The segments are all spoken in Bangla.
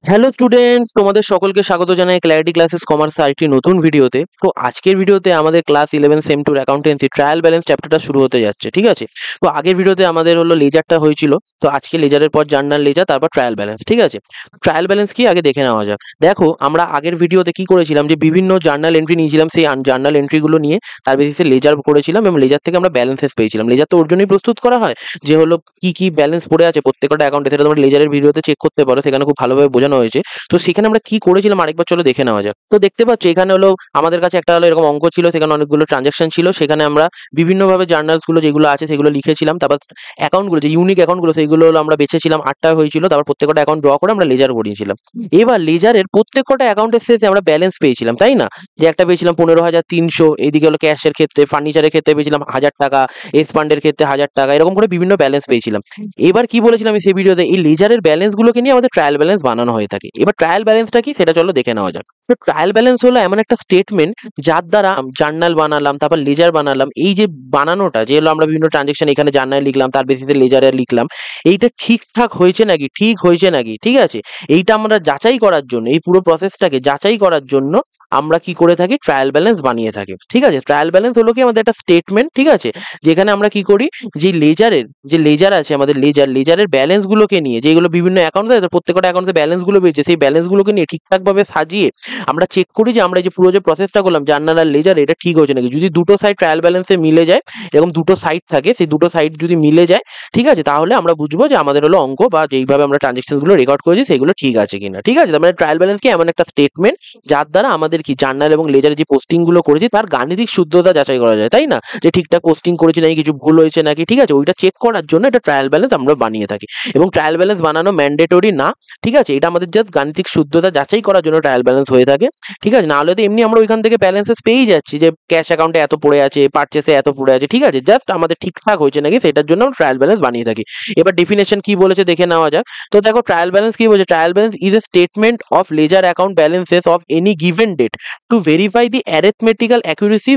হ্যালো স্টুডেন্টস, তোমাদের সকলকে স্বাগত জানাই ক্ল্যারিটি ক্লাসেস কমার্স আরেকটি নতুন ভিডিওতে। তো আজকের ভিডিওতে আমাদের class 11 same 2 accountancy trial balance চ্যাপ্টারটা শুরু হতে যাচ্ছে, ঠিক আছে? তো আগের ভিডিওতে আমাদের হলো লেজারটা হয়েছিল, তো আজকে লেজারের পর জার্নাল লেজার, তারপর ট্রায়াল ব্যালেন্স, ঠিক আছে? ট্রায়াল ব্যালেন্স কি আগে দেখে নেওয়া যাক। দেখো, আমরা আগের ভিডিওতে কি করেছিলাম, যে বিভিন্ন জার্নাল এন্ট্রি নিয়েছিলাম, সেই জার্নাল এন্ট্রিগুলো নিয়ে তার বেসিসে লেজার করেছিলাম এবং লেজার থেকে আমরা ব্যালেন্সেস পেয়েছিলাম। লেজার তো ওর জন্যই প্রস্তুত করা হয় যে হলো কি কি ব্যালেন্স পড়ে আছে প্রত্যেকটা অ্যাকাউন্টে, সেটা তোমরা লেজারের ভিডিওতে চেক করতে পারো, সেখানে খুব ভালোভাবে বোঝানো হয়েছে। তো সেখানে আমরা কি করেছিলাম আরেকবার চলো দেখে নেওয়া যাক। তো দেখতে পাচ্ছ এখানে হলো আমাদের কাছে একটা হলো এরকম অঙ্ক ছিল, সেখানে অনেকগুলো ট্রানজাকশন ছিল, সেখানে আমরা বিভিন্নভাবে জার্নালস গুলো যেগুলো আছে সেগুলো লিখেছিলাম। তারপর অ্যাকাউন্ট গুলো যে ইউনিক অ্যাকাউন্ট গুলো সেইগুলো হলো আমরা বেছেছিলাম, 8টা হয়েছিল। তারপর প্রত্যেকটা অ্যাকাউন্ট ড্র করে আমরা লেজার করিয়েছিলাম। এবার লেজারের প্রত্যেকটা অ্যাকাউন্টের শেষে আমরা ব্যালেন্স পেয়েছিলাম, তাই না? যে একটা পেয়েছিলাম 15,300, এইদিকে হলো ক্যাশের ক্ষেত্রে, ফার্নিচারের ক্ষেত্রে পেয়েছিলাম 1,000 টাকা, এস ফান্ডের ক্ষেত্রে 1,000 টাকা, এরকম করে বিভিন্ন ব্যালেন্স পেয়েছিলাম। এবার কি বলেছিলাম আমি সেই ভিডিওতে, এই লেজারের ব্যালেন্স গুলোকে নিয়ে আমাদের ট্রায়াল ব্যালেন্স বানানো হয়ে থাকে। এবার ট্রায়াল ব্যালেন্সটা কি সেটা চলো দেখে নেওয়া যাক। তো ট্রায়াল ব্যালেন্স হলো এমন একটা স্টেটমেন্ট যার দ্বারা জার্নাল বানালাম, তারপর লেজার বানালাম। এই যে বানানোটা, যে হলো আমরা বিভিন্ন ট্রানজেকশন এখানে জার্নাল লিখলাম, তার বেসিসে লেজারে লিখলাম, এইটা ঠিকঠাক হয়েছে নাকি, ঠিক হয়েছে নাকি, ঠিক আছে? এইটা আমরা যাচাই করার জন্য, এই পুরো প্রসেসটাকে যাচাই করার জন্য আমরা কি করে থাকি, ট্রায়াল ব্যালেন্স বানিয়ে থাকি, ঠিক আছে? ট্রায়াল ব্যালেন্স হলো কি আমাদের একটা স্টেটমেন্ট, ঠিক আছে? যেখানে আমরা কি করি, যে লেজারের যে লেজার আছে আমাদের, লেজারের ব্যালেন্স গুলোকে নিয়ে, যেগুলো বিভিন্ন অ্যাকাউন্ট আছে প্রত্যেকটা অ্যাকাউন্টে ব্যালেন্স গুলো বেরিয়েছে, সেই ব্যালেন্স গুলোকে নিয়ে ঠিকঠাক ভাবে সাজিয়ে আমরা চেক করি যে আমরা এই যে পুরো যে প্রসেসটা করলাম জার্নাল আর লেজার, এটা ঠিক হয়েছে নাকি। যদি দুটো সাইড ট্রায়াল ব্যালেন্সে মিলে যায়, এরকম দুটো সাইড থাকে, সেই দুটো সাইড যদি মিলে যায়, ঠিক আছে, তাহলে আমরা বুঝবো যে আমাদের হলো অঙ্ক বা যেইভাবে আমরা ট্রানজেকশন গুলো রেকর্ড করেছি সেগুলো ঠিক আছে কিনা, ঠিক আছে? তার মানে ট্রায়াল ব্যালেন্স কি এমন একটা স্টেটমেন্ট যার দ্বারা আমাদের কি জার্নাল এবং লেজারে যে পোস্টিং গুলো করেছি তার গাণিতিক শুদ্ধতা যাচাই করা যায়, তাই না? যে ঠিকঠাক পোস্টিং করেছি নাকি, কিছু ভুল হয়েছে নাকি, ঠিক আছে? ওইটা চেক করার জন্য এটা ট্রায়াল ব্যালেন্স আমরা বানিয়ে থাকি। এবং ট্রায়াল ব্যালেন্স বানানো ম্যান্ডেটরি না, ঠিক আছে? এটা আমাদের জাস্ট গাণিতিক শুদ্ধতা যাচাই করার জন্য ট্রায়াল ব্যালেন্স হয়ে থাকে, ঠিক আছে? না হলে তো এমনি আমরা ওইখান থেকে ব্যালেন্সেস পেয়েই যাচ্ছি যে ক্যাশ অ্যাকাউন্টে এত পড়ে আছে, পারচেসে এত পড়ে আছে, ঠিক আছে? জাস্ট আমাদের ঠিকঠাক হয়েছে নাকি সেটার জন্য আমরা ট্রায়াল ব্যালেন্স বানিয়ে থাকি। এবার ডেফিনেশন কি বলেছে দেখে নেওয়া যাক। তো দেখো ট্রায়াল ব্যালেন্স কি বলছে, trial balance is a statement of ledger account balances of any given date to verify the arithmetical accuracy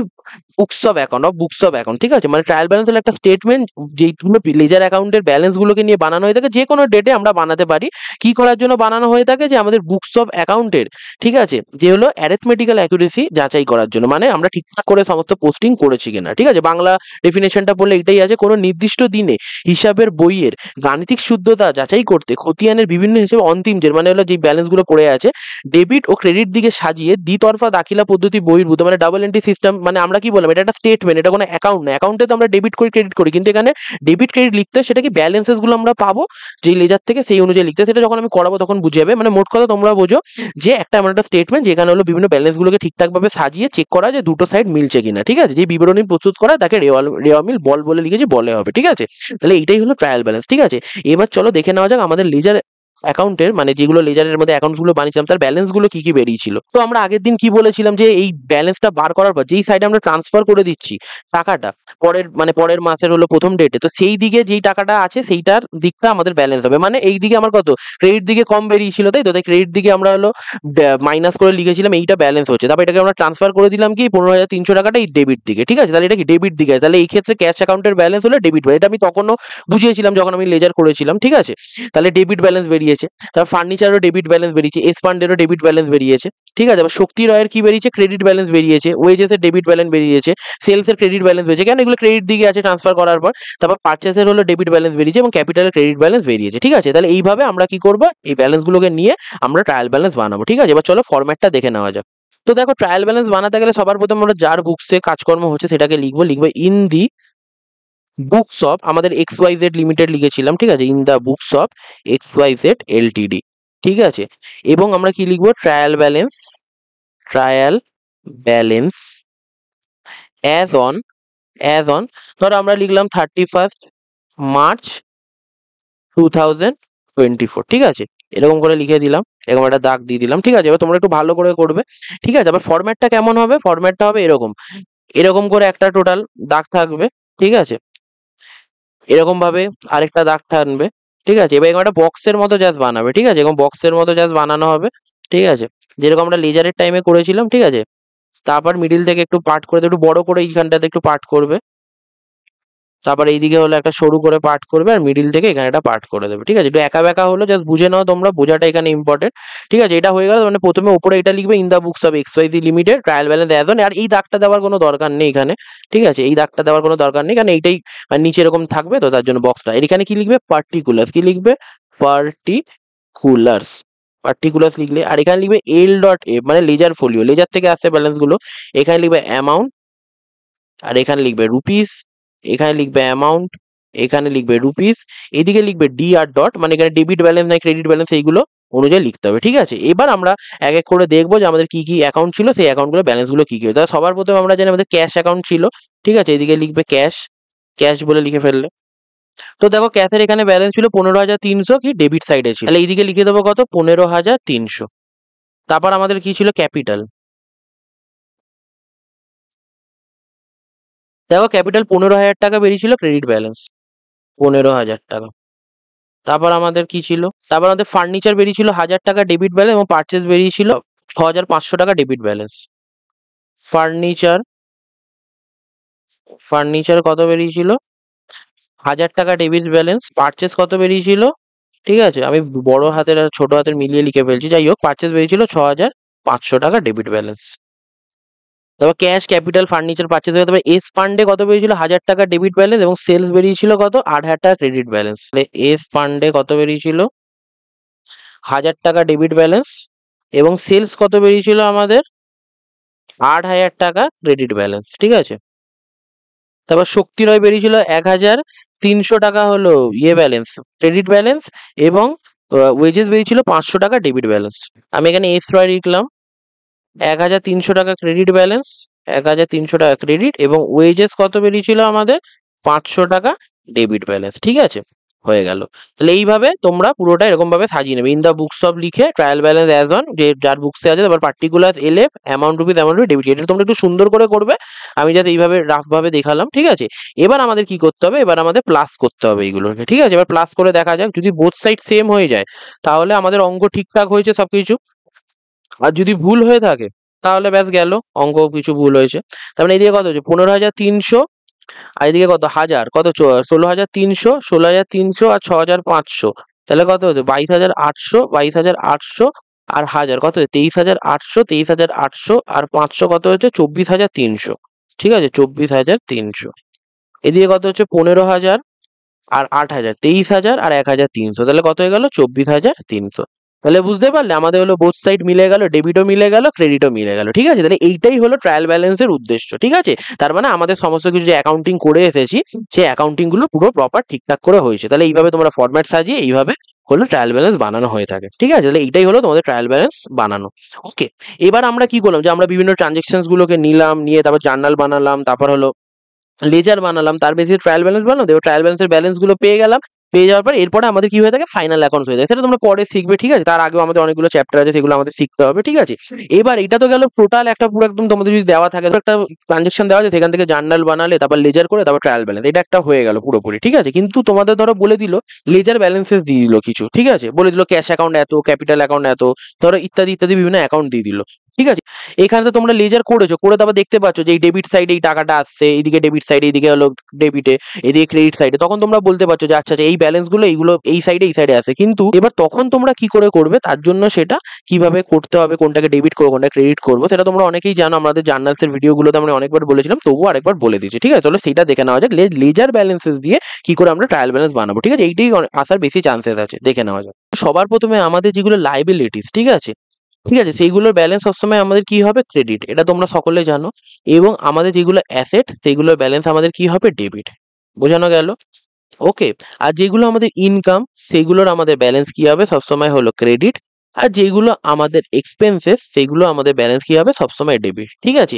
books of account, ঠিক আছে? মানে ট্রায়াল ব্যালেন্স হলো একটা স্টেটমেন্ট যেগুলো লেজার অ্যাকাউন্টের ব্যালেন্স গুলোকে নিয়ে বানানো হয়ে থাকে, যে কোনো ডেটে আমরা বানাতে পারি। কি করার জন্য বানানো হয়ে থাকে, যে আমাদের বুকস অফ অ্যাকাউন্টের, ঠিক আছে, যে হলো অ্যারিথমেটিক্যাল অ্যাকুরেসি যাচাই করার জন্য, মানে আমরা ঠিকঠাক করে সমস্ত পোস্টিং করেছি কিনা, ঠিক আছে? বাংলা ডেফিনেশনটা বললে এটাই আছে, কোনো নির্দিষ্ট দিনে হিসাবের বইয়ের গাণিতিক শুদ্ধতা যাচাই করতে খতিয়ানের বিভিন্ন হিসেবে অন্তিম যে মানে হলো যে ব্যালেন্স গুলো পড়ে আছে, ডেবিট ও ক্রেডিট দিকে সাজিয়ে দ্বিতরফা দাখিলা পদ্ধতি বহির্ভূত, মানে ডাবল এন্ট্রি সিস্টেম, মানে আমরা কি বললাম, এটা একটা স্টেটমেন্ট, এটা কোনো অ্যাকাউন্ট না। অ্যাকাউন্টে তো আমরা ডেবিট করি ক্রেডিট করি, কিন্তু এখানে ডেবিট ক্রেডিট লিখতে হয়, সেটা কি ব্যালেন্সেস গুলো আমরা পাবো যে লেজার থেকে, সেই অনুযায়ী লিখতে হয়। সেটা যখন আমি করাবো তখন বুঝে যাবে। মানে মোট কথা তোমরা বোঝো যে একটা এমন একটা স্টেটমেন্ট যেখানে হলো বিভিন্ন ব্যালেন্স গুলোকে ঠিকঠাক ভাবে সাজিয়ে চেক করা যে দুটো সাইড মিলছে কিনা, ঠিক আছে? যে বিবরণী প্রস্তুত করা তাকে রেওয়ামিল বল বলে লিখেছি, বলে হবে, ঠিক আছে? তাহলে এইটাই হলো ট্রায়াল ব্যালেন্স, ঠিক আছে? এবার চলো দেখে নেওয়া যাক আমাদের লেজার অ্যাকাউন্টের, মানে যেগুলো লেজারের মধ্যে অ্যাকাউন্ট গুলো বানিয়েছিলাম তার ব্যালেন্স গুলো কি কি বেরিয়েছিল। তো আমরা আগের দিন কি বলেছিলাম, যে এই ব্যালেন্সটা বার করার পর যেই সাইডে আমরা ট্রান্সফার করে দিচ্ছি টাকাটা, পরের মাসের হলো প্রথম ডেটে, তো সেই দিকে যেই টাকাটা আছে সেইটার দিকটা আমাদের ব্যালেন্স হবে। মানে এই দিকে আমার কত ক্রেডিট দিকে কম বেরিয়েছিল, তাই তো? তাই ক্রেডিট দিকে আমরা হলো মাইনাস করে লিখেছিলাম এইটা ব্যালেন্স হচ্ছে, তারপর এটাকে আমরা ট্রান্সফার করে দিলাম কি 15,300 টাকাটা এই ডেবিট দিকে, ঠিক আছে? তাহলে এটা কি ডেবিট দিকে, তাহলে এই ক্ষেত্রে ক্যাশ অ্যাকাউন্টের ব্যালেন্স হলো ডেবিট। এটা আমি তখনও বুঝিয়েছিলাম যখন আমি লেজার করেছিলাম, ঠিক আছে? তাহলে ডেবিট ব্যালেন্স বেরিয়েছে। তারপর ফার্নিচারেরও ডেবিট ব্যালেন্স বেরিয়েছে, এসপান্ডেরও ডেবিট ব্যালেন্স বেরিয়েছে, ঠিক আছে? আবার শক্তি রয়ের কি বেরিয়েছে, ক্রেডিট ব্যালেন্স বেরিয়েছে, ওয়েজেসের ডেবিট ব্যালেন্স বেরিয়েছে, সেলসের ক্রেডিট ব্যালেন্স বেরিয়েছে, কেন এগুলো ক্রেডিট দিকে আছে ট্রান্সফার করার পর। তারপর পারচেসের হলো ডেবিট ব্যালেন্স বেরিয়েছে এবং ক্যাপিটালের ক্রেডিট ব্যালেন্স বেরিয়েছে, ঠিক আছে? তাহলে এইভাবে আমরা কি করবো, এই ব্যালেন্সগুলোকে নিয়ে আমরা ট্রায়াল ব্যালেন্স বানাবো, ঠিক আছে? এবার চলো ফরম্যাটটা দেখে নেওয়া যাক। তো দেখো ট্রায়াল ব্যালেন্স বানাতে গেলে সবার প্রথম আমরা যার বুকসে কাজকর্ম হচ্ছে সেটাকে লিখবো ইন দি বুকস অফ আমাদের এক্স ওয়াই জেড লিমিটেড লিখেছিলাম, ঠিক আছে? In the books of X Y Z LTD, ঠিক আছে? এবং আমরা কি লিখবো, ট্রায়াল ব্যালেন্স অ্যাজ অন ধরো আমরা লিখলাম 31 মার্চ 2024, ঠিক আছে? এরকম করে লিখে দিলাম, এরকম একটা দাগ দিয়ে দিলাম, ঠিক আছে? এবার তোমরা একটু ভালো করে করবে, ঠিক আছে? আবার ফরম্যাটটা কেমন হবে, ফরম্যাটটা হবে এরকম, এরকম করে একটা টোটাল দাগ থাকবে, ঠিক আছে? এরকম ভাবে আরেকটা দাগ টানবে, ঠিক আছে? এবার এরকম একটা বক্সের মতো জাস্ট বানাবে, ঠিক আছে? এরকম বক্সের মতো জাস্ট বানানো হবে, ঠিক আছে? যেরকম আমরা লেজারের টাইমে করেছিলাম, ঠিক আছে? তারপর মিডিল থেকে একটু পার্ট করে একটু বড় করে এইখানটাতে একটু পার্ট করবে, তারপর এইদিকে হলো একটা সরু করে পার্ট করবে আর মিডিল থেকে এখানে একটা পার্ট করে দেবে, ঠিক আছে? একটু একা বেঁকা হলো, জাস্ট বুঝে নাও তোমরা, বোঝাটা এখানে ইম্পর্টেন্ট, ঠিক আছে? এটা হয়ে গেল। মানে প্রথমে উপরে এটা লিখবে in the books of XYZ limited trial balance as on, আর এই দাগটা দেওয়ার কোনো দরকার নেই এখানে, ঠিক আছে? এই দাগটা দেওয়ার কোনো দরকার নেই, কারণ এইটাই মানে নিচে এরকম থাকবে, তো তার জন্য বক্সটা এখানে কি লিখবে, পার্টিকুলার্স, কি লিখবে, পার্টিকুলার্স, পার্টিকুলার্স লিখলে, আর এখানে লিখবে L.F মানে লেজার ফোলিও, লেজার থেকে আসছে ব্যালেন্স গুলো, এখানে লিখবে অ্যামাউন্ট, আর এখানে লিখবে রুপিস, এখানে লিখবে অ্যামাউন্ট, এখানে লিখবে রুপিস, এদিকে লিখবে ডি আর ডট, মানে এখানে ডেবিট ব্যালেন্স নাই ক্রেডিট ব্যালেন্স এইগুলো অনুযায়ী লিখতে হবে, ঠিক আছে? এবার আমরা এক এক করে দেখবো যে আমাদের কি কি অ্যাকাউন্ট ছিল, সেই অ্যাকাউন্টগুলো ব্যালেন্সগুলো কি কি। তাহলে সবার প্রথমে আমরা জানি আমাদের ক্যাশ অ্যাকাউন্ট ছিল, ঠিক আছে? এদিকে লিখবে ক্যাশ, ক্যাশ বলে লিখে ফেললে। তো দেখো ক্যাশের এখানে ব্যালেন্স ছিল 15,300, কি ডেবিট সাইডে ছিল, তাহলে এইদিকে লিখে দেবো কত, 15,300। তারপর আমাদের কি ছিল, ক্যাপিটাল, দেখো ক্যাপিটাল 15,000 টাকা বেরিয়েছিল ক্রেডিট ব্যালেন্স, 15,000 টাকা। তারপর আমাদের কি ছিল, তারপর আমাদের ফার্নিচার বেরিয়েছিল 1,000 টাকা ডেবিট ব্যালেন্স, এবং পারচেজ বেরিয়েছিল 6,500 টাকা ডেবিট ব্যালেন্স। ফার্নিচার, ফার্নিচার কত বেরিয়েছিল, 1,000 টাকা ডেবিট ব্যালেন্স, পারচেজ কত বেরিয়েছিল, ঠিক আছে? আমি বড় হাতের আর ছোট হাতের মিলিয়ে লিখে ফেলছি, যাই হোক পারচেজ বেরিয়েছিল 6,500 টাকা ডেবিট ব্যালেন্স। তারপর ক্যাশ, ক্যাপিটাল, ফার্নিচার পারচেজ হয়ে, তারপর এস ফান্ডে কত বেরিয়েছিল, 1,000 টাকা ডেবিট ব্যালেন্স, এবং সেলস বেরিয়েছিল কত, 8,000 টাকা ক্রেডিট ব্যালেন্স। তাহলে এস ফান্ডে কত বেরিয়েছিল, 1,000 টাকা ডেবিট ব্যালেন্স, এবং সেলস কত বেরিয়েছিল আমাদের, 8,000 টাকা ক্রেডিট ব্যালেন্স, ঠিক আছে? তারপর শক্তি রয় বেরিয়েছিল 1,300 টাকা হলো ইয়ে ব্যালেন্স, ক্রেডিট ব্যালেন্স, এবং ওয়েজেস বেরিয়েছিল 500 টাকা ডেবিট ব্যালেন্স। আমি এখানে এস রয় লিখলাম, 1,300 টাকা ক্রেডিট ব্যালেন্স, 1,300 টাকা ক্রেডিট, এবং ওয়েজেস কত বেরিয়েছিল আমাদের, 500 টাকা ডেবিট ব্যালেন্স, ঠিক আছে? হয়ে গেল। তাহলে এইভাবে তোমরা পুরোটা এরকম ভাবে সাজিয়ে নেবে, ইন দা বুকস অফ লিখে ট্রায়াল ব্যালেন্স অ্যাজ অন, যে যার বুকসে আছে, তারপর particular LF, amount rupees, amount rupees, debit, এটা তোমরা একটু সুন্দর করে করবে, আমি যাতে এইভাবে রাফ ভাবে দেখালাম, ঠিক আছে? এবার আমাদের কি করতে হবে, এবার আমাদের প্লাস করতে হবে এইগুলোকে, ঠিক আছে? এবার প্লাস করে দেখা যাক, যদি বোথ সাইড সেম হয়ে যায় তাহলে আমাদের অঙ্ক ঠিকঠাক হয়েছে সবকিছু, আর যদি ভুল হয়ে থাকে তাহলে ব্যাস গেল, অঙ্ক কিছু ভুল হয়েছে। তার মানে এইদিকে কত হচ্ছে, 15,300, আর এদিকে কত, হাজার, কত 16,300, 16,300 আর 6,500, তাহলে কত হচ্ছে 22,800, 22,800 আর হাজার কত হচ্ছে 23,800, 23,800 আর 500 কত হচ্ছে 24,300, ঠিক আছে? 24,300। এদিকে কত হচ্ছে 15,000 আর 8,000, 23,000 আর 1,300, তাহলে কত হয়ে গেল 24,300। তাহলে বুঝতে পারলে আমাদের হলো বোথ সাইড মিলে গেল, ডেবিটও মিলে গেল, ক্রেডিটও মিলে গেল, ঠিক আছে? তাহলে এইটাই হলো ট্রায়াল ব্যালেন্সের উদ্দেশ্য, ঠিক আছে? তার মানে আমাদের সমস্ত কিছু যে অ্যাকাউন্টিং করে এসেছি সেই অ্যাকাউন্টিং গুলো পুরো প্রপার ঠিকঠাক করে হয়েছে। তাহলে এইভাবে তোমরা ফরম্যাট সাজিয়ে এইভাবে হলো ট্রায়াল ব্যালেন্স বানানো হয়ে থাকে, ঠিক আছে? তাহলে এইটাই হলো তোমাদের ট্রায়াল ব্যালেন্স বানানো। ওকে, এবার আমরা কি করলাম, যে আমরা বিভিন্ন ট্রানজেকশনস গুলোকে নিলাম, নিয়ে তারপর জার্নাল বানালাম, তারপর হলো লেজার বানালাম, তার বেশি ট্রায়াল ব্যালেন্স বানালাম, দেবো ট্রায়াল ব্যালেন্সের ব্যালেন্স গুলো পেয়ে গেলাম, পেয়ে যাওয়ার পর এরপরে আমাদের কি হয়ে থাকে, ফাইনাল অ্যাকাউন্ট হয়ে যায়, সেটা তোমরা পরে শিখবে, ঠিক আছে? তার আগেও আমাদের অনেকগুলো চ্যাপ্টার আছে, সেগুলো আমাদের শিখতে হবে, ঠিক আছে? এবার এটা তো গেল টোটাল একটা পুরো একদম, তোমাদের যদি দেওয়া থাকে একটা ট্রানজেকশন দেওয়া আছে, সেখান থেকে জার্নাল বানালে, তারপর লেজার করে, তারপর ট্রায়াল ব্যালেন্স, এটা একটা হয়ে গেল পুরোপুরি, ঠিক আছে? কিন্তু তোমাদের ধরো বলে দিল লেজার ব্যালেন্সেস দিয়ে দিল কিছু, ঠিক আছে? বলে দিল ক্যাশ অ্যাকাউন্ট এত, ক্যাপিটাল অ্যাকাউন্ট এত, ধরো ইত্যাদি ইত্যাদি বিভিন্ন অ্যাকাউন্ট দিয়ে দিল, ঠিক আছে? এখানে তো তোমরা লেজার করেছো, করে তারপর দেখতে পাচ্ছ যে এই ডেবিট সাইডে এই টাকাটা আসছে, এইদিকে ডেবিট সাইডে, এইদিকে হলো ডেবিটে, এদিকে ক্রেডিট সাইডে, তখন তোমরা বলতে পারছো যে আচ্ছা আচ্ছা এই ব্যালেন্স গুলো এইগুলো এই সাইডে আছে। কিন্তু এবার তখন তোমরা কি করে করবে, তার জন্য সেটা কিভাবে করতে হবে, কোনটাকে ডেবিট করবো কোনটা ক্রেডিট করবো, সেটা তোমরা অনেকেই জানো, আমাদের জার্নালসের ভিডিওগুলোতে আমরা অনেকবার বলেছিলাম, তবুও আরেকবার বলে দিচ্ছি, ঠিক আছে? তাহলে সেটা দেখে নেওয়া যাক, লেজার ব্যালেন্সেস দিয়ে কি করে আমরা ট্রায়াল ব্যালেন্স বানাবো, ঠিক আছে? এইটাই আসার বেশি চান্সেস আছে, দেখে নেওয়া যাক। সবার প্রথমে আমাদের যেগুলো লাইবিলিটিস, ঠিক আছে, ঠিক আছে, সেইগুলোর ব্যালেন্স সবসময় আমাদের কি হবে, ক্রেডিট, এটা তোমরা সকলে জানো। এবং আমাদের যেগুলো অ্যাসেট সেইগুলোর ব্যালেন্স আমাদের কি হবে, ডেবিট, বোঝানো গেল? ওকে, আর যেগুলো আমাদের ইনকাম সেগুলোর আমাদের ব্যালেন্স কি হবে, সবসময় হলো ক্রেডিট। আর যেগুলো আমাদের এক্সপেন্সেস সেগুলো আমাদের ব্যালেন্স কি হবে, সবসময় ডেবিট, ঠিক আছে?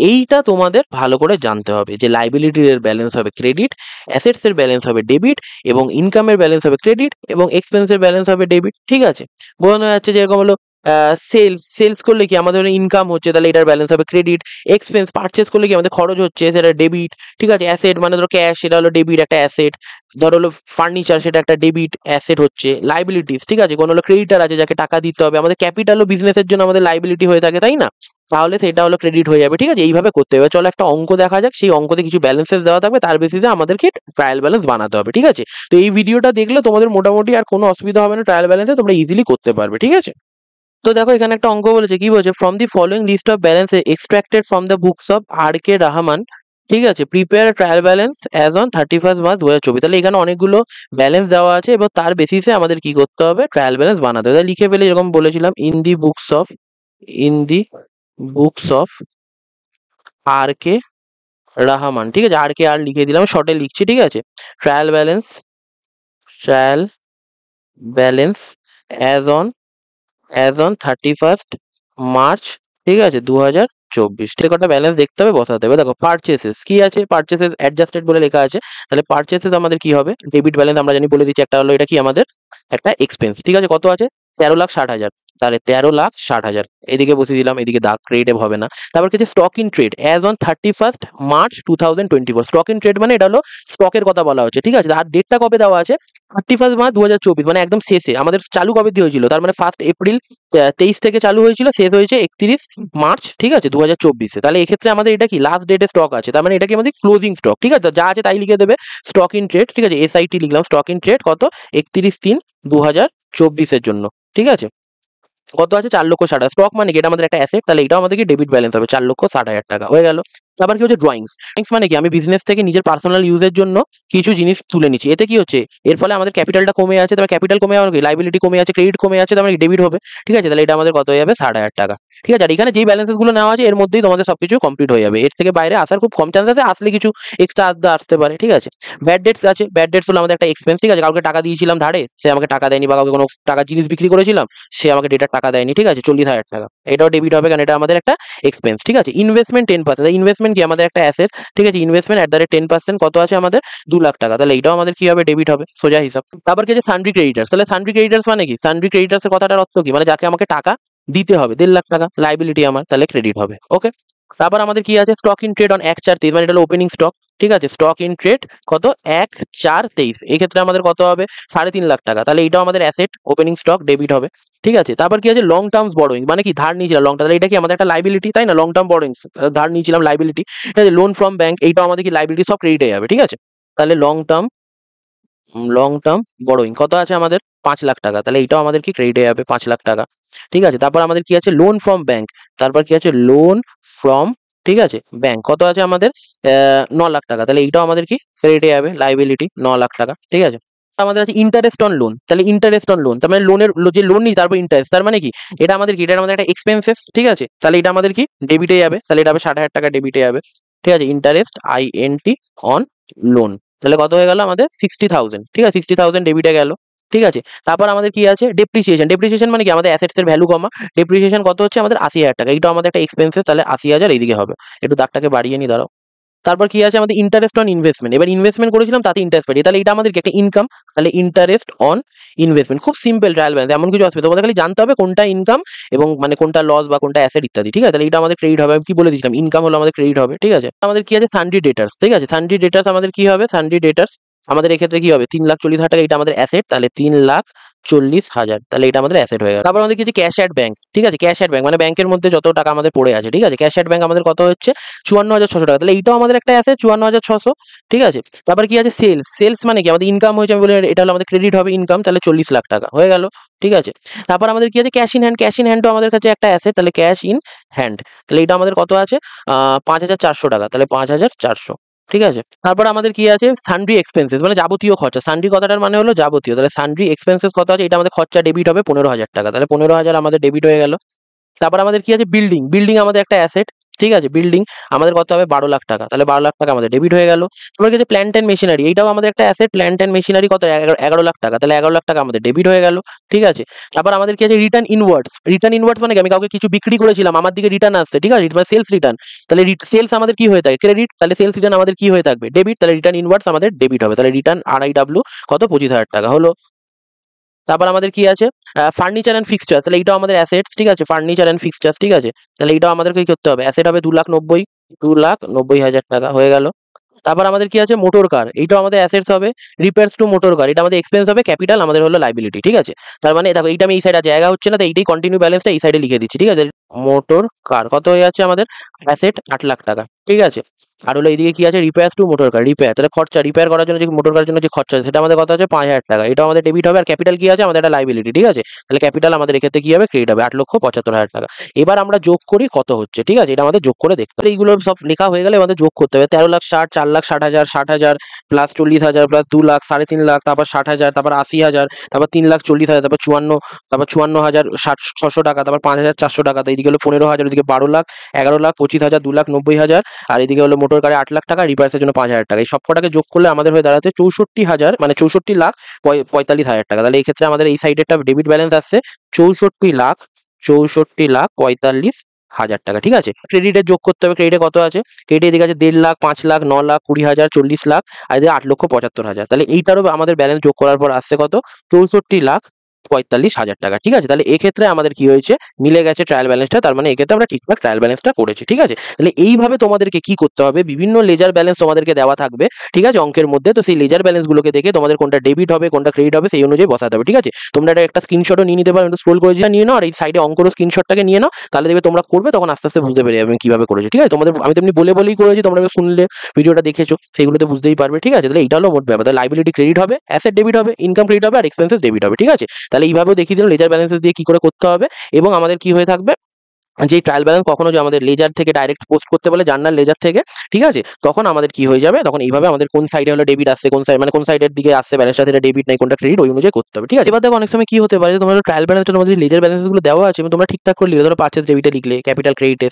এইটা তোমাদের ভালো করে জানতে হবে যে লাইবিলিটির ব্যালেন্স হবে ক্রেডিট, অ্যাসেটস এর ব্যালেন্স হবে ডেবিট, এবং ইনকামের ব্যালেন্স হবে ক্রেডিট, এবং এক্সপেন্সের ব্যালেন্স হবে ডেবিট, ঠিক আছে? বোঝানো যাচ্ছে যেরকম হলো সেলস করলে কি আমাদের ইনকাম হচ্ছে, তাহলে এটার ব্যালেন্স হবে ক্রেডিট। এক্সপেন্স পারচেস করলে কি আমাদের খরচ হচ্ছে, সেটা ডেবিট, ঠিক আছে? অ্যাসেট মানে ধরো ক্যাশ, সেটা হলো ডেবিট, একটা অ্যাসেট। ধরো হলো ফার্নিচার, সেটা একটা ডেবিট অ্যাসেট হচ্ছে। লাইবিলিটিস, ঠিক আছে, কোনো হলো ক্রেডিটার আছে যাকে টাকা দিতে হবে, আমাদের ক্যাপিটালও বিজনেসের জন্য আমাদের লাইবিলিটি হয়ে থাকে, তাই না? তাহলে সেটা হলো ক্রেডিট হয়ে যাবে। ঠিক আছে, এইভাবে করতে হবে। চলো একটা অঙ্ক দেখা যাক, সেই অঙ্কতে কিছু ব্যালেন্সেস দেওয়া থাকবে, তার বেসিসে আমাদেরকে ট্রায়াল ব্যালেন্স বানাতে হবে। ঠিক আছে, তো এই ভিডিওটা দেখলে তোমাদের মোটামুটি আর কোনো অসুবিধা হবে না, ট্রায়াল ব্যালেন্সে তোমরা ইজিলি করতে পারবে। ঠিক আছে, তো দেখো এখানে একটা অঙ্ক বলেছে, কি বলছে, from the following list of balance extracted from the books of R.K. Rahman, ঠিক আছে, prepare trial balance as on 31 March 2024। তাহলে এখানে অনেকগুলো ব্যালেন্স দেওয়া আছে এবং তার বেসিসে আমাদের কি করতে হবে, ট্রায়াল ব্যালেন্স বানাতে হবে। লিখে ফেলে, যেরকম বলেছিলাম, in the books of R.K. Rahman. ঠিক আছে, R.K. আর লিখে দিলাম, শর্টে লিখছি। ঠিক আছে, trial balance as on 31 March, ঠিক আছে, 2024। ঠিক, কটা ব্যালেন্স দেখতে হবে, বসাতে হবে। দেখো পারচেসেস কি আছে, পারচেসেস অ্যাডজাস্টেড বলে লেখা আছে। তাহলে পারচেসেস আমাদের কি হবে, ডেবিট ব্যালেন্স আমরা জানি, বলে দিচ্ছি। একটা হলো এটা কি আমাদের একটা এক্সপেন্স। ঠিক আছে, কত আছে, 13,60,000। তাহলে 13,60,000 এদিকে বসিয়ে দিলাম, এদিকে দাগ, ক্রেডিট হবে না। তারপর কিছু stock in trade as on 31 March 2024। Stock in trade মানে এটা হলো স্টকের কথা বলা হচ্ছে। ঠিক আছে, আর ডেটটা কবে দেওয়া আছে, 31 মার্চ 2024, মানে একদম শেষে। আমাদের চালু কবে দিয়ে হয়েছিল, তার মানে 1 এপ্রিল 23 থেকে চালু হয়েছিল, শেষ হয়েছে 31 মার্চ, ঠিক আছে, 2024-এ। তাহলে এক্ষেত্রে আমাদের এটা কি লাস্ট ডেটে স্টক আছে, তার মানে এটা কি আমাদের ক্লোজিং স্টক। ঠিক আছে, যা আছে তাই লিখে দেবে, স্টক ইন ট্রেড। ঠিক আছে, SIT লিখলাম, স্টক ইন ট্রেড কত, 31/3/2024-এর জন্য। ঠিক আছে, কত আছে, 4,60,000। স্টক মানে কি, এটা আমাদের একটা অ্যাসেট, তাহলে এটাও আমাদেরকে ডেবিট ব্যালেন্স হবে, 4,60,000 টাকা হয়ে গেল। তারপর কি হচ্ছে, ড্রয়িংস মানে কি, আমি বিজনেস থেকে নিজের পার্সোনাল ইউজের জন্য কিছু জিনিস তুলে নিচ্ছি। এতে কি হচ্ছে, এর ফলে আমাদের ক্যাপিটালটা কমে আছে, তারপর ক্যাপিটাল কমে যাওয়ার কি, লাইবিলিটি কমে আছে, ক্রেডিট কমে আছে, তার মানে ডেবিট হবে। ঠিক আছে, তাহলে এটা আমাদের কত হয়ে যাবে, 60,000 টাকা। ঠিক আছে, আর এখানে যেই ব্যালেন্সেস গুলো নেওয়া আছে এর মধ্যেই তোমাদের সবকিছু কমপ্লিট হয়ে যাবে, এর থেকে বাইরে আসার খুব কম চান্স আছে, আসলে কিছু এক্সট্রা আড্ডা আসতে পারে। ঠিক আছে, ব্যাড ডেটস আছে, ব্যাড ডেটস হলো আমাদের একটা এক্সপেন্স। ঠিক আছে, কাউকে টাকা দিয়েছিলাম ধারে, সে আমাকে টাকা দেয়নি, বা কাউকে কোনো টাকা জিনিস বিক্রি করেছিলাম, সে আমাকে ডেটার টাকা দেয়নি। ঠিক আছে, 40,000 টাকা, এটাও ডেবিট হবে, কারণ এটা আমাদের একটা এক্সপেন্স। ঠিক আছে, ইনভেস্টমেন্ট 10%, ইনভেস্টমেন্ট কি আমাদের একটা অ্যাসেট। ঠিক আছে, ইনভেস্টমেন্ট @ 10%, কত আছে আমাদের, 2,00,000 টাকা। তাহলে এইটাও আমাদের কি হবে, ডেবিট হবে, সোজা হিসাব। তারপর কি আছে, সানড্রি ক্রেডিটার্স। তাহলে সানড্রি ক্রেডিটার্স মানে কি, সানড্রি ক্রেডিটার্স এর কথাটার অর্থ কি, মানে যাকে আমাকে টাকা দিতে হবে, 1,50,000 টাকা লাইবিলিটি আমার, তাহলে ক্রেডিট হবে। ওকে, তারপর আমাদের কি আছে, স্টক ইন ট্রেড অন 1/4/23, মানে এটা হলো ওপেনিং স্টক। ঠিক আছে, স্টক ইন ট্রেড কত, 1/4/23, এই ক্ষেত্রে আমাদের কত হবে, 3,50,000 টাকা। তাহলে এটাও আমাদের অ্যাসেট, ওপেনিং স্টক, ডেবিট হবে। ঠিক আছে, তারপর কি আছে, লং টার্মস বড়োইং, মানে কি ধার নিয়েছিলাম লং টার্ম, তাহলে এটা কি আমাদের একটা লাইবিলিটি, তাই না, লং টার্ম বড়োইংস, ধার নিয়েছিলাম, লাইবিলিটি। ঠিক আছে, লোন ফ্রম ব্যাংক, এইটাও আমাদের কি লাইবিলিটি, সব ক্রেডিটে যাবে। ঠিক আছে, তাহলে লং টার্ম বড়োইং কত আছে আমাদের, 5,00,000 টাকা। তাহলে এইটাও আমাদের কি ক্রেডিটে যাবে, 5,00,000 টাকা। ঠিক আছে, তারপর আমাদের কি আছে, লোন ফ্রম ব্যাংক। তারপর কি আছে, লোন ফ্রম, ঠিক আছে, ব্যাংক, কত আছে আমাদের, 9,00,000 টাকা। তাহলে এইটাও আমাদের কি ক্রেডিটে যাবে, লাইবিলিটি, 9,00,000 টাকা। ঠিক আছে, আমাদের আছে ইন্টারেস্ট অন লোন। তাহলে ইন্টারেস্ট অন লোন, তার মানে লোনের যে লোন নিই তারপর ইন্টারেস্ট, তার মানে কি, এটা আমাদের কি, এটা আমাদের একটা এক্সপেন্সেস। ঠিক আছে, তাহলে এটা আমাদের কি ডেবিটে যাবে, তাহলে এটা হবে 60,000 টাকা ডেবিটে যাবে। ঠিক আছে, ইন্টারেস্ট INT অন লোন, তাহলে কত হয়ে গেল আমাদের, 60,000। ঠিক আছে, 60,000 ডেবিটে গেল। ঠিক আছে, তারপর আমাদের কি আছে, ডেপ্রিসিয়েশন। ডেপ্রিসিয়েশন মানে কি, আমাদের অ্যাসেটস এর ভ্যালু কমা। ডেপ্রিসিয়েশন কত হচ্ছে আমাদের, 80,000 টাকা। এইটা আমাদের একটা এক্সপেন্সেস, তাহলে 80,000 এইদিকে হবে। একটু দাগটাকে বাড়িয়ে নি, দাঁড়াও। তারপর কি আছে আমাদের, ইন্টারেস্ট অন ইনভেস্টমেন্ট। এবার ইনভেস্টমেন্ট করেছিলাম, তাতে ইন্টারেস্ট পাই, তাহলে এটা আমাদের কি একটা ইনকাম, তাহলে ইন্টারেস্ট অন ইনভেস্টমেন্ট। খুব সিম্পল ট্রায়াল ব্যালেন্স, এমন কিছু অসুবিধা, তোমাদের খালি জানতে হবে কোনটা ইনকাম এবং মানে কোনটা লস বা কোনটা অ্যাসেট ইত্যাদি। ঠিক আছে, তাহলে এটা আমাদের ক্রেডিট হবে, আমি কি বলে দিয়েছিলাম, ইনকাম হলো আমাদের ক্রেডিট হবে। ঠিক আছে, আমাদের কি আছে, সানড্রি ডেটার্স। ঠিক আছে, সানড্রি ডেটার্স আমাদের কি হবে, সানড্রি ডেটার্স আমাদের এক্ষেত্রে কি হবে, 3,40,000 টাকা, এটা আমাদের অ্যাসেট, তাহলে 3,40,000, তাহলে এটা আমাদের অ্যাসেট হয়ে গেল। তারপর আমাদের কি আছে, ক্যাশ অ্যাট ব্যাংক। ঠিক আছে, ক্যাশ অ্যাট ব্যাংক মানে ব্যাংকের মধ্যে যত টাকা আমাদের পড়ে আছে। ঠিক আছে, ক্যাশ অ্যাট ব্যাংক আমাদের কত হচ্ছে, 54,600 টাকা। তাহলে এইটাও আমাদের একটা অ্যাসেট, 54,600। ঠিক আছে, তারপর কি আছে, সেলস মানে কি, আমাদের ইনকাম হয়েছে, আমি বলি এটা হলো আমাদের ক্রেডিট হবে, ইনকাম, তাহলে 40,00,000 টাকা হয়ে গেল। ঠিক আছে, তারপর আমাদের কি আছে, cash in hand. Cash in হ্যান্ডও আমাদের কাছে একটা অ্যাসেট, তাহলে ক্যাশ ইন হ্যান্ড, তাহলে এটা আমাদের কত আছে, 5,400 টাকা, তাহলে 5,400। ঠিক আছে, তারপর আমাদের কি আছে, সানড্রি এক্সপেন্সেস, মানে যাবতীয় খরচা। সানড্রি কথাটার মানে হলো যাবতীয়, তাহলে সানড্রি এক্সপেন্সেস কত আছে, এটা আমাদের খরচা ডেবিট হবে, 15,000 টাকা, তাহলে 15,000 আমাদের ডেবিট হয়ে গেল। তারপর আমাদের কি আছে, বিল্ডিং। বিল্ডিং আমাদের একটা অ্যাসেট। ঠিক আছে, বিল্ডিং আমাদের কত হবে, 12,00,000 টাকা, তাহলে 12,00,000 টাকা আমাদের ডেবিট হয়ে গেল। তারপর কি আছে, প্ল্যান্ট এন্ড মেশিনারি, এইটাও আমাদের একটা অ্যাসেট, প্ল্যান্ট এন্ড মেশিনারি কত, 11,00,000 টাকা, তাহলে 11,00,000 টাকা আমাদের ডেবিট হয়ে গেল। ঠিক আছে, তারপর আমাদের কি আছে, রিটার্ন ইনওয়ার্ডস। রিটার্ন ইনওয়ার্ডস মানে কি, আমি কাউকে কিছু বিক্রি করেছিলাম, আমার দিকে রিটার্ন আসছে। ঠিক আছে, মানে সেলস রিটার্ন, তাহলে সেলস আমাদের কি হয়ে থাকে, ক্রেডিট, তাহলে সেলস রিটার্ন আমাদের কি হয়ে থাকবে, ডেবিট, তাহলে রিটার্ন ইনওয়ার্ডস আমাদের ডেবিট হবে, তাহলে রিটার্ন RIW কত, 25,000 টাকা হলো। তারপর আমাদের কি আছে, ফার্নিচার অ্যান্ড ফিক্সচার, তাহলে এইটাও আমাদের অ্যাসেটস। ঠিক আছে, ফার্নিচার অ্যান্ড ফিক্সচার। ঠিক আছে, তাহলে এইটাও আমাদেরকে কি করতে হবে, অ্যাসেট হবে 2,90,000 টাকা হয়ে গেল। তারপর আমাদের কি আছে, মোটর কার, এইটাও আমাদের অ্যাসেটস হবে। রিপেয়ার্স টু মোটর কার, এটা আমাদের এক্সপেন্স হবে, ক্যাপিটাল আমাদের হলো লাইবিলিটি। ঠিক আছে, তার মানে দেখো এইটা আমি এই সাইডে জায়গা হচ্ছে না, তো এইটাই কন্টিনিউ ব্যালেন্সটা এই সাইডে লিখে দিচ্ছি। ঠিক আছে, মোটর কার কত হয়ে যাচ্ছে আমাদের, অ্যাসেট 8 লাখ টাকা, ঠিক আছে। আর হলো এইদিকে কি আছে, repair to motor car, repair, তাহলে খরচা, রিপেয়ার করার জন্য যে মোটর কারের জন্য যে খরচা আছে সেটা আমাদের কত আছে, 5,000 টাকা, এটা আমাদের ডেবিট হবে। আর ক্যাপিটাল কি আছে আমাদের, একটা লাইবিলিটি, ঠিক আছে। তাহলে ক্যাপিটাল আমাদের এক্ষেত্রে কি হবে, ক্রেডিট হবে 8,75,000 টাকা। এবার আমরা যোগ করি কত হচ্ছে, ঠিক আছে, এটা আমাদের যোগ করে দেখতে হবে। এইগুলো সব লেখা হয়ে গেলে আমাদের যোগ করতে হবে, 13,60,000, 4,60,000, 60,000 প্লাস 40,000 প্লাস 2,00,000, 3.5 লাখ, তারপর 60,000, তারপর 80,000, তারপর 3,40,000, তারপর 54,000, 600 টাকা, তারপর 5,400 টাকা, তো এইদিকে হলো 15,000, ওইদিকে 12,00,000, 11,00,000, 25,000, 2,90,000, আর এদিকে হলো মোটর কারে 8 লাখ টাকা, রিপার্সের জন্য 5,000 টাকা। এই সব কটাকে যোগ করলে আমাদের হয়ে দাঁড়াচ্ছে 64,000, মানে 64,45,000 টাকা। তাহলে এই ক্ষেত্রে আমাদের এই সাইডেরটা ডেবিট ব্যালেন্স আসছে 64,45,000 টাকা, ঠিক আছে। ক্রেডিটে যোগ করতে হবে, ক্রেডিটে কত আছে, ক্রেডিটে এদিকে আছে 1,50,000, 5,00,000, 9,00,000, 20,000, 40,00,000, আর এদিকে 8,75,000। তাহলে এইটারও আমাদের ব্যালেন্স যোগ করার পর আসছে কত, 64,45,000 টাকা, ঠিক আছে। তাহলে এক্ষেত্রে আমাদের কি হয়েছে, মিলে গেছে ট্রায়াল ব্যালেন্সটা, তার মানে এক্ষেত্রে আমরা ঠিকঠাক ট্রায়াল ব্যালেন্সটা করেছি, ঠিক আছে। তাহলে এইভাবে তোমাদেরকে কি করতে হবে, বিভিন্ন লেজার ব্যালেন্স তোমাদেরকে দেওয়া থাকবে, ঠিক আছে, অঙ্কের মধ্যে। তো সেই লেজার ব্যালেন্স গুলোকে দেখে তোমাদের কোনটা ডেবিট হবে কোনটা ক্রেডিট হবে সেই অনুযায়ী বসাতে হবে, ঠিক আছে। তোমরা একটা স্ক্রিনশটও নিয়ে নিতে পারো, একটু স্ক্রোল করে নিয়ে নাও, আর এই সাইডে অঙ্কর স্ক্রিনশটটাকে নিয়ে নাও, তাহলে দেখবে তোমরা করবে তখন আস্তে আস্তে বুঝতে পেরে যাবে আমি কিভাবে করেছি, ঠিক আছে। তোমাদের আমি তেমনি বলেই করেছি, তোমরা শুনলে ভিডিওটা দেখেছো সেগুলোতে বুঝতেই পারবে, ঠিক আছে। তাহলে এইটা হলো মোট ব্যাপার, তাহলে লাইবিলিটি ক্রেডিট হবে, অ্যাসেট ডেবিট হবে, ইনকাম ক্রেডিট হবে, আর এক্সপেন্সেস ডেবিট হবে, ঠিক আছে। তাহলে এইভাবেও দেখিয়ে দিলাম লেজার ব্যালেন্সেস দিয়ে কি করে করতে হবে। এবং আমাদের কি হয়ে থাকবে, যে ট্রায়াল ব্যালেন্স কখনো যে আমাদের লেজার থেকে ডাইরেক্ট পোস্ট করতে বলে, জার্নাল লেজার থেকে, ঠিক আছে, তখন আমাদের কি হয়ে যাবে, তখন এইভাবে আমাদের কোন সাইডে হলো ডেবিট আসছে, কোন সাইড মানে কোন সাইডের দিকে আসছে ব্যালেন্সটা, সেটা ডেবিট নাই কোনটা ক্রেডিট, ওই অনুযায়ী করতে হবে, ঠিক আছে। এবার দেখো অনেক সময় কি হতে পারে, যে তোমার ট্রায়াল ব্যালেন্সটা তোমাদের লেজার ব্যালেন্সগুলো দেওয়া আছে এবং তোমরা ঠিকঠাক করে লিখলে, ধরো পারচেজ ডেবিটে লিখলে, ক্যাপিটাল ক্রেডিটে,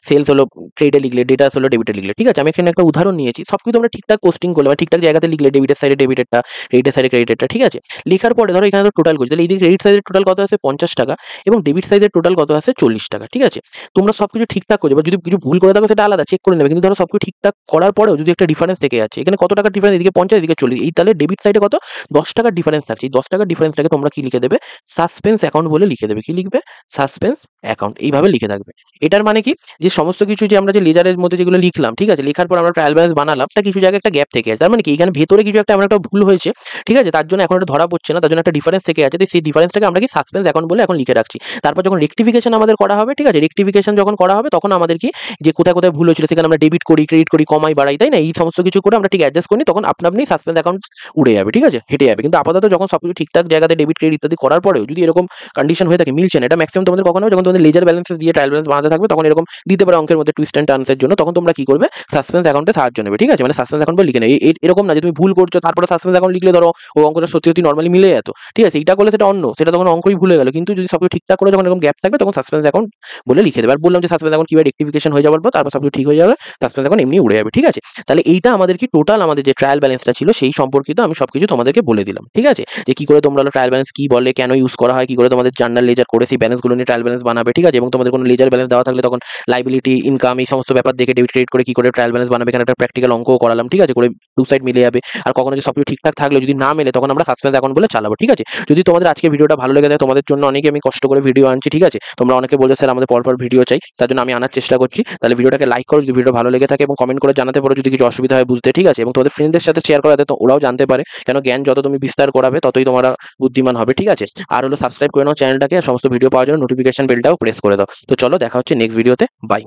সেলস হলো ক্রেডিটে লিখলে, ডেটাস হলো ডেবিটে লিখলে, ঠিক আছে। আমি এখানে একটা উদাহরণ নিয়েছি, সব কিছু তোমরা ঠিকঠাক পোস্টিং করলে বা ঠিকঠাক জায়গাতে লিখলে, ডেবিটের সাইডে ডেবিটেরটা, ক্রেডিটের সাইডে ক্রেডিটেরটা, ঠিক আছে। লেখার পরে ধরো এখানে তো টোটাল করছি, তাহলে এই ক্রেডিট সাইডের টোটাল কত আছে, 50 টাকা, এবং ডেবিট সাইডের টোটাল কত আছে, 40 টাকা, ঠিক আছে। তোমরা সবকিছু ঠিকঠাক করছো, বা যদি কিছু ভুল করে থাকো সেটা আলাদা, চেক করে নেবে। কিন্তু ধরো সবকিছু ঠিকঠাক করার পরেও যদি একটা ডিফারেন্স থেকে যাচ্ছে, এখানে কত টাকার ডিফারেন্স, এদিকে 50, এদিকে 40, এই তাহলে ডেবিট সাইডে কত, 10 টাকার ডিফারেন্স থাকছে। এই 10 টাকার ডিফারেন্সটাকে তোমরা কি লিখে দেবে, সাসপেন্স অ্যাকাউন্ট বলে লিখে দেবে। কি লিখবে, সাসপেন্স অ্যাকাউন্ট, এইভাবে লিখে থাকবে। এটার মানে কি, যে সমস্ত কিছু যে আমরা যে লেজারের মধ্যে যেগুলো লিখলাম, ঠিক আছে, লেখার পর আমরা ট্রায়াল ব্যালেন্স বানালাম, তা কিছু জায়গায় একটা গ্যাপ থেকে আছে, তার মানে কি এখানে ভেতরে কিছু একটা এমন একটা ভুল হয়েছে, ঠিক আছে, তার জন্য এখন এটা ধরা পড়ছে না, তার জন্য একটা ডিফারেন্স থেকে আছে, তো সেই ডিফারেন্সটাকে আমরা কি সাসপেন্স অ্যাকাউন্ট বলে এখন লিখে রাখছি। তারপর যখন রেকটিফিকেশন আমাদের করা হবে, ঠিক আছে, রেকটিফিকেশন যখন করা হবে তখন আমাদের কি, যে কোথায় কোথায় ভুল হয়েছিল সেখানে আমরা ডেবিট করি, ক্রেডিট করি, কমাই, বাড়াই, তাই না, এই সমস্ত কিছু করে আমরা ঠিক অ্যাডজাস্ট করি, তখন আপনি সাসপেন্স অ্যাকাউন্ট উড়ে যাবে, ঠিক আছে, হেঁটে যাবে। কিন্তু আপাতত যখন সবকিছু ঠিকঠাক জায়গাতে ডেবিট ক্রেডিট ইত্যাদি করার পরেও যদি এরকম কন্ডিশন হয়ে থাকে, মিলছে না, এটা ম্যাক্সিমাম তোমাদের কখন হবে, যখন তোমাদের লেজার ব্যালেন্স দিয়ে ট্রায়াল ব্যালেন্স বানাতে থাকবে, তখন এরকম দিতে পারে অঙ্কের মধ্যে টুইস্ট অ্যান্ড টার্নসের জন্য, তখন তোমরা কি করবে, সাসপেন্স অ্যাকাউন্টে সাহায্য নেবে, ঠিক আছে। মানে সাসপেন্স অ্যাকাউন্ট বলে লিখে নেবে, এরকম না যে তুমি ভুল করছো তারপরে সাসপেন্স অ্যাকাউন্ট লিখলে ধরো ও অঙ্কটা সত্যি সত্যি নর্মালি মিলে যেত, ঠিক আছে, এইটা করলে সেটা অন্য, সেটা তখন অঙ্কই ভুলে গেল। কিন্তু যদি সবকিছু ঠিকঠাক করে যখন এরকম গ্যাপ থাকবে তখন সাসপেন্স অ্যাকাউন্ট বলে লিখে দেবে। আর বললাম যে সাসপেন্স অ্যাকাউন্ট কিভাবে রেকটিফিকেশন হয়ে যাওয়ার পর তারপর সবকিছু ঠিক হয়ে যাবে, সাসপেন্স অ্যাকাউন্ট এমনি উড়ে যাবে, ঠিক আছে। তাহলে এইটা আমাদের কি টোটাল আমাদের যে ট্রায়াল ব্যালেন্সটা ছিল সেই সম্পর্কিত আমি সবকিছু তোমাদেরকে বলে দিলাম, ঠিক আছে। যে কি করে তোমরা ট্রায়াল ব্যালেন্স কি বলে, কেন ইউজ করা হয়, কি করে তোমাদের জার্নাল লেজার করে সেই ব্যালেন্সগুলো নিয়ে ট্রায়াল ব্যালেন্স বানাবে, ঠিক আছে। এবং তোমাদের কোনো লেজার ব্যালেন্স দেওয়া থাকলে তখন লাইবিলিটি, ইনকাম, এই সমস্ত ব্যাপার দেখে ডেবিট ক্রেডিট করে কি করে ট্রায়াল ব্যালেন্স বানাবে, এখানে একটা প্র্যাকটিক্যাল অঙ্কও করালাম, ঠিক আছে, করে দু সাইড মিলে যাবে। আর কখনো যে সবকিছু ঠিকঠাক থাকলে যদি না মেলে তখন আমরা সাসপেন্স অ্যাকাউন্ট বলে চালাবো, ঠিক আছে। যদি তোমাদের আজকে ভিডিওটা ভালো লেগে থাকে, তোমাদের জন্য অনেকে আমি কষ্ট করে ভিডিও আনছি, ঠিক আছে, তোমরা অনেকে বলছো স্যার আমাদের পরপর ভিডিও চাই, তার জন্য আমি আনার চেষ্টা করছি। তাহলে ভিডিওটাকে লাইক করো যদি ভিডিও ভালো লেগে থাকে, এবং কমেন্ট করে জানাতে পারো যদি কিছু অসুবিধা হয় বুঝতে, ঠিক আছে। এবং তোমাদের ফ্রেন্ডদের সাথে শেয়ার করা যাতে তো ওরাও জানতে পারে, কেন জ্ঞান যত তুমি বিস্তার করাবে ততই তোমরা বুদ্ধিমান হবে, ঠিক আছে। আর হলো সাবস্ক্রাইব করে নাও চ্যানেলটাকে, আর সমস্ত ভিডিও পাওয়ার জন্য নোটিফিকেশন বেলটাও প্রেস করে দাও। তো চলো দেখা হচ্ছে নেক্সট ভিডিওতে, বাই।